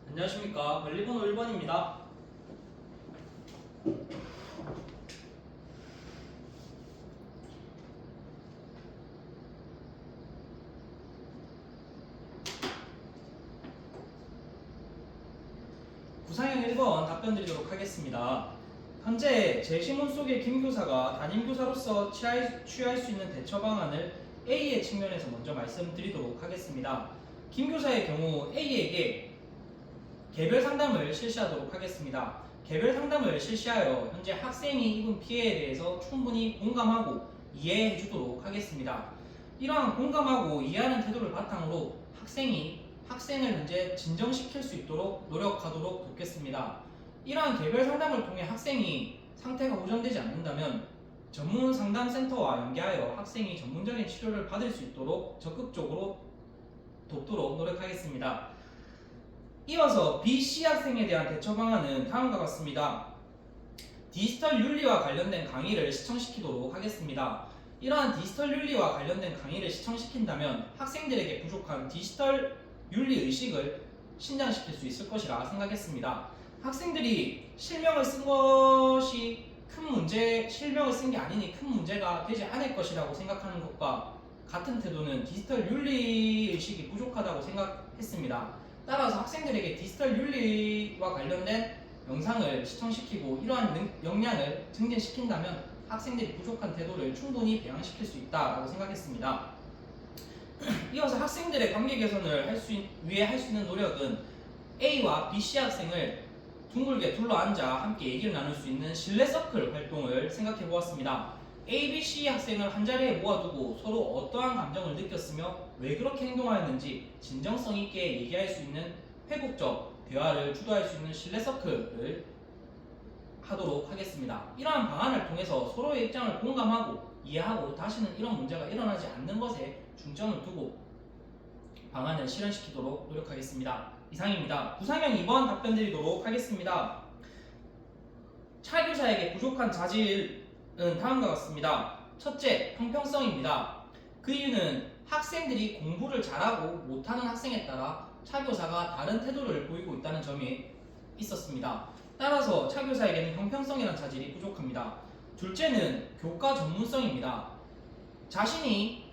안녕하십니까. 관리번호 1번입니다. 구상형 1번 답변 드리도록 하겠습니다. 현재 제시문 속의 김 교사가 담임 교사로서 취할 수 있는 대처 방안을 A의 측면에서 먼저 말씀드리도록 하겠습니다. 김 교사의 경우 A에게 개별 상담을 실시하도록 하겠습니다. 개별 상담을 실시하여 현재 학생이 입은 피해에 대해서 충분히 공감하고 이해해 주도록 하겠습니다. 이러한 공감하고 이해하는 태도를 바탕으로 학생을 현재 진정시킬 수 있도록 노력하도록 돕겠습니다. 이러한 개별 상담을 통해 학생이 상태가 호전되지 않는다면 전문 상담센터와 연계하여 학생이 전문적인 치료를 받을 수 있도록 적극적으로 돕도록 노력하겠습니다. 이어서 B, C 학생에 대한 대처 방안은 다음과 같습니다. 디지털 윤리와 관련된 강의를 시청시키도록 하겠습니다. 이러한 디지털 윤리와 관련된 강의를 시청시킨다면 학생들에게 부족한 디지털 윤리 의식을 신장시킬 수 있을 것이라 생각했습니다. 학생들이 실명을 쓴 게 아니니 큰 문제가 되지 않을 것이라고 생각하는 것과 같은 태도는 디지털 윤리 의식이 부족하다고 생각했습니다. 따라서 학생들에게 디지털 윤리와 관련된 영상을 시청시키고 이러한 역량을 증진시킨다면 학생들이 부족한 태도를 충분히 배양시킬 수 있다고 생각했습니다. 이어서 학생들의 관계 개선을 위해 할 수 있는 노력은 A와 B, C 학생을 둥글게 둘러앉아 함께 얘기를 나눌 수 있는 신뢰 서클 활동을 생각해 보았습니다. A, B, C 학생을 한자리에 모아두고 서로 어떠한 감정을 느꼈으며 왜 그렇게 행동하였는지 진정성 있게 얘기할 수 있는 회복적 대화를 주도할 수 있는 신뢰 서클을 하도록 하겠습니다. 이러한 방안을 통해서 서로의 입장을 공감하고 이해하고 다시는 이런 문제가 일어나지 않는 것에 중점을 두고 방안을 실현시키도록 노력하겠습니다. 이상입니다. 구상형 2번 답변 드리도록 하겠습니다. 차 교사에게 부족한 자질은 다음과 같습니다. 첫째, 형평성입니다. 그 이유는 학생들이 공부를 잘하고 못하는 학생에 따라 차 교사가 다른 태도를 보이고 있다는 점이 있었습니다. 따라서 차 교사에게는 형평성이라는 자질이 부족합니다. 둘째는 교과 전문성입니다. 자신이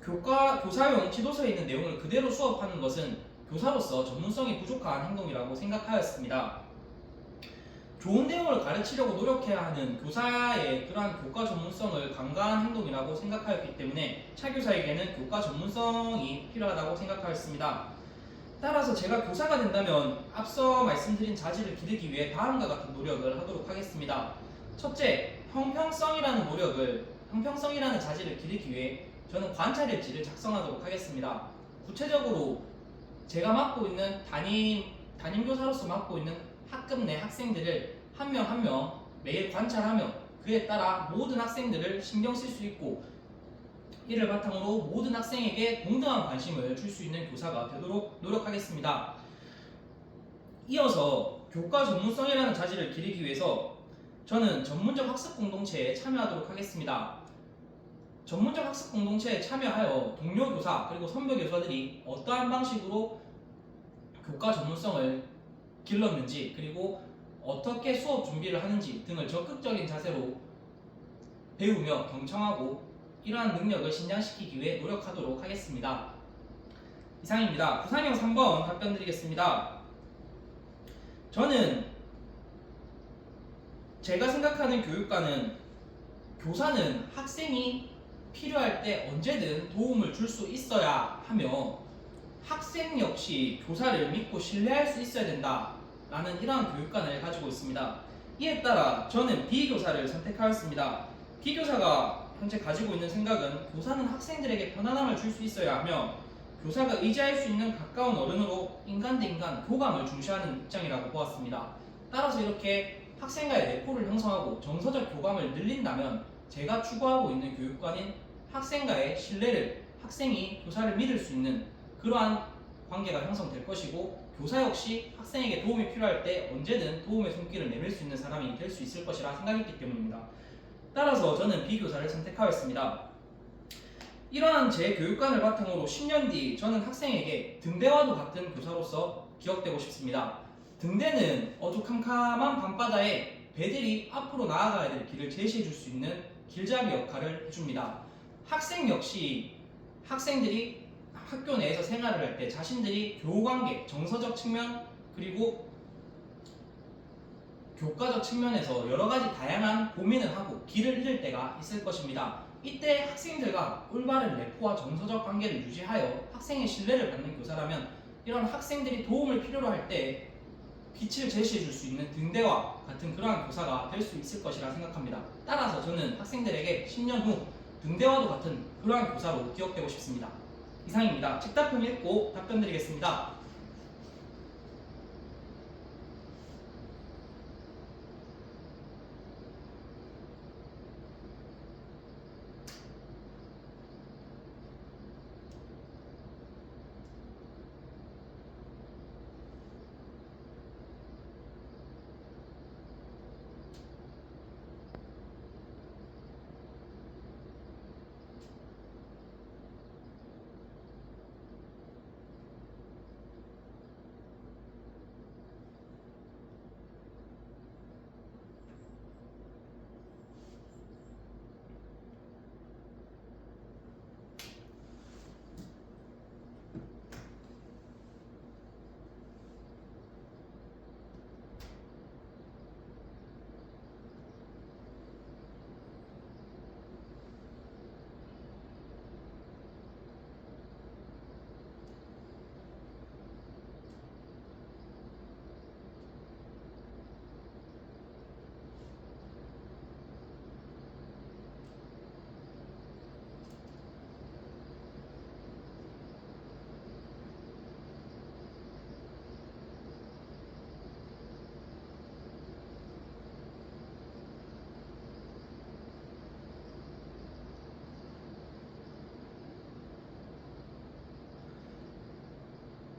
교사용 지도서에 있는 내용을 그대로 수업하는 것은 교사로서 전문성이 부족한 행동이라고 생각하였습니다. 좋은 내용을 가르치려고 노력해야 하는 교사의 그러한 교과 전문성을 강화한 행동이라고 생각하였기 때문에 차 교사에게는 교과 전문성이 필요하다고 생각하였습니다. 따라서 제가 교사가 된다면 앞서 말씀드린 자질을 기르기 위해 다음과 같은 노력을 하도록 하겠습니다. 첫째, 형평성이라는 자질을 기르기 위해 저는 관찰일지를 작성하도록 하겠습니다. 구체적으로 제가 맡고 있는 담임교사로서 맡고 있는 학급 내 학생들을 한 명 한 명 매일 관찰하며 그에 따라 모든 학생들을 신경 쓸 수 있고 이를 바탕으로 모든 학생에게 동등한 관심을 줄 수 있는 교사가 되도록 노력하겠습니다. 이어서 교과 전문성이라는 자질을 기르기 위해서 저는 전문적 학습 공동체에 참여하도록 하겠습니다. 전문적 학습 공동체에 참여하여 동료 교사 그리고 선배 교사들이 어떠한 방식으로 교과 전문성을 길렀는지 그리고 어떻게 수업 준비를 하는지 등을 적극적인 자세로 배우며 경청하고 이러한 능력을 신장시키기 위해 노력하도록 하겠습니다. 이상입니다. 구상형 3번 답변 드리겠습니다. 저는 제가 생각하는 교육과는 교사는 학생이 필요할 때 언제든 도움을 줄 수 있어야 하며 학생 역시 교사를 믿고 신뢰할 수 있어야 된다라는 이러한 교육관을 가지고 있습니다. 이에 따라 저는 B교사를 선택하였습니다. B교사가 현재 가지고 있는 생각은 교사는 학생들에게 편안함을 줄 수 있어야 하며 교사가 의지할 수 있는 가까운 어른으로 인간 대 인간 교감을 중시하는 입장이라고 보았습니다. 따라서 이렇게 학생과의 내포를 형성하고 정서적 교감을 늘린다면 제가 추구하고 있는 교육관인 학생과의 신뢰를 학생이 교사를 믿을 수 있는 그러한 관계가 형성될 것이고 교사 역시 학생에게 도움이 필요할 때 언제든 도움의 손길을 내밀 수 있는 사람이 될 수 있을 것이라 생각했기 때문입니다. 따라서 저는 B교사를 선택하였습니다. 이러한 제 교육관을 바탕으로 10년 뒤 저는 학생에게 등대와도 같은 교사로서 기억되고 싶습니다. 등대는 어두컴컴한 밤바다에 배들이 앞으로 나아가야 될 길을 제시해 줄 수 있는 길잡이 역할을 해줍니다. 학생 역시 학생들이 학교 내에서 생활을 할 때 자신들이 교우관계, 정서적 측면 그리고 교과적 측면에서 여러 가지 다양한 고민을 하고 길을 잃을 때가 있을 것입니다. 이때 학생들과 올바른 레포와 정서적 관계를 유지하여 학생의 신뢰를 받는 교사라면 이런 학생들이 도움을 필요로 할 때 빛을 제시해 줄 수 있는 등대와 같은 그러한 교사가 될 수 있을 것이라 생각합니다. 따라서 저는 학생들에게 10년 후 등대와도 같은 그러한 교사로 기억되고 싶습니다. 이상입니다. 즉답형 읽고 답변 드리겠습니다.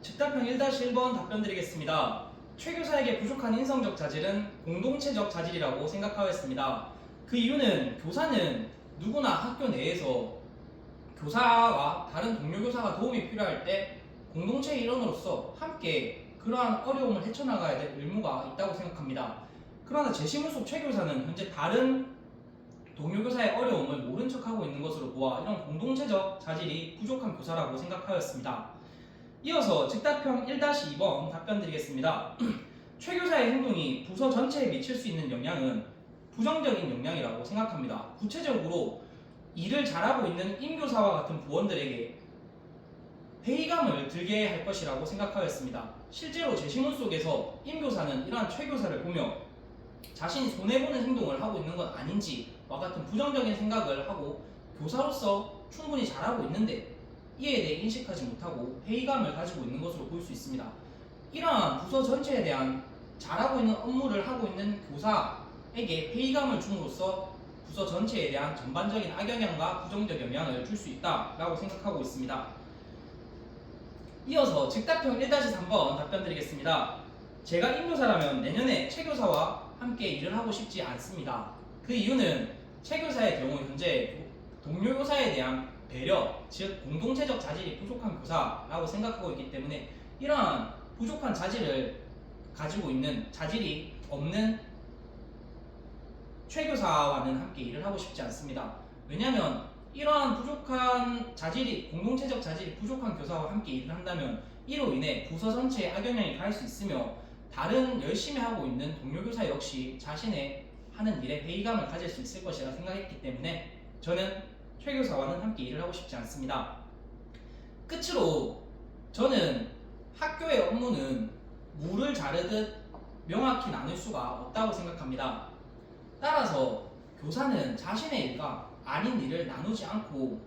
즉답형 1-1번 답변 드리겠습니다. 최 교사에게 부족한 인성적 자질은 공동체적 자질이라고 생각하였습니다. 그 이유는 교사는 누구나 학교 내에서 교사와 다른 동료 교사가 도움이 필요할 때 공동체의 일원으로서 함께 그러한 어려움을 헤쳐나가야 될 의무가 있다고 생각합니다. 그러나 제 시문 속 최 교사는 현재 다른 동료 교사의 어려움을 모른 척하고 있는 것으로 보아 이런 공동체적 자질이 부족한 교사라고 생각하였습니다. 이어서 즉답형 1-2번 답변 드리겠습니다. 최 교사의 행동이 부서 전체에 미칠 수 있는 영향은 부정적인 영향이라고 생각합니다. 구체적으로 일을 잘하고 있는 임 교사와 같은 부원들에게 회의감을 들게 할 것이라고 생각하였습니다. 실제로 제 시문 속에서 임 교사는 이러한 최 교사를 보며 자신이 손해보는 행동을 하고 있는 건 아닌지와 같은 부정적인 생각을 하고 교사로서 충분히 잘하고 있는데 이에 대해 인식하지 못하고 회의감을 가지고 있는 것으로 볼 수 있습니다. 이러한 부서 전체에 대한 잘하고 있는 업무를 하고 있는 교사에게 회의감을 줌으로써 부서 전체에 대한 전반적인 악영향과 부정적 영향을 줄 수 있다라고 생각하고 있습니다. 이어서 즉답형 1-3번 답변 드리겠습니다. 제가 임교사라면 내년에 최 교사와 함께 일을 하고 싶지 않습니다. 그 이유는 최 교사의 경우 현재 동료 교사에 대한 배려, 즉 공동체적 자질이 부족한 교사라고 생각하고 있기 때문에 이러한 부족한 자질을 가지고 있는 자질이 없는 최 교사와는 함께 일을 하고 싶지 않습니다. 왜냐하면 이러한 부족한 자질이 공동체적 자질이 부족한 교사와 함께 일을 한다면 이로 인해 부서 전체에 악영향이 갈 수 있으며 다른 열심히 하고 있는 동료 교사 역시 자신의 하는 일에 회의감을 가질 수 있을 것이라 생각했기 때문에 저는 최 교사와는 함께 일을 하고 싶지 않습니다. 끝으로 저는 학교의 업무는 물을 자르듯 명확히 나눌 수가 없다고 생각합니다. 따라서 교사는 자신의 일과 아닌 일을 나누지 않고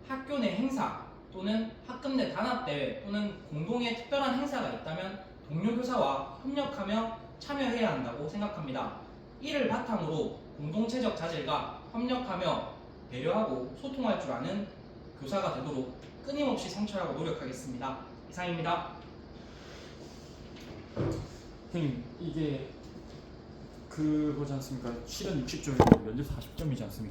학교 내 행사 또는 학급 내 단합대회 또는 공동의 특별한 행사가 있다면 동료 교사와 협력하며 참여해야 한다고 생각합니다. 이를 바탕으로 공동체적 자질과 협력하며 배려하고 소통할 줄 아는 교사가 되도록 끊임없이 성찰하고 노력하겠습니다. 이상입니다. 형님 이게 그거지 않습니까? 실은 60점이고 면접 40점이지 않습니까?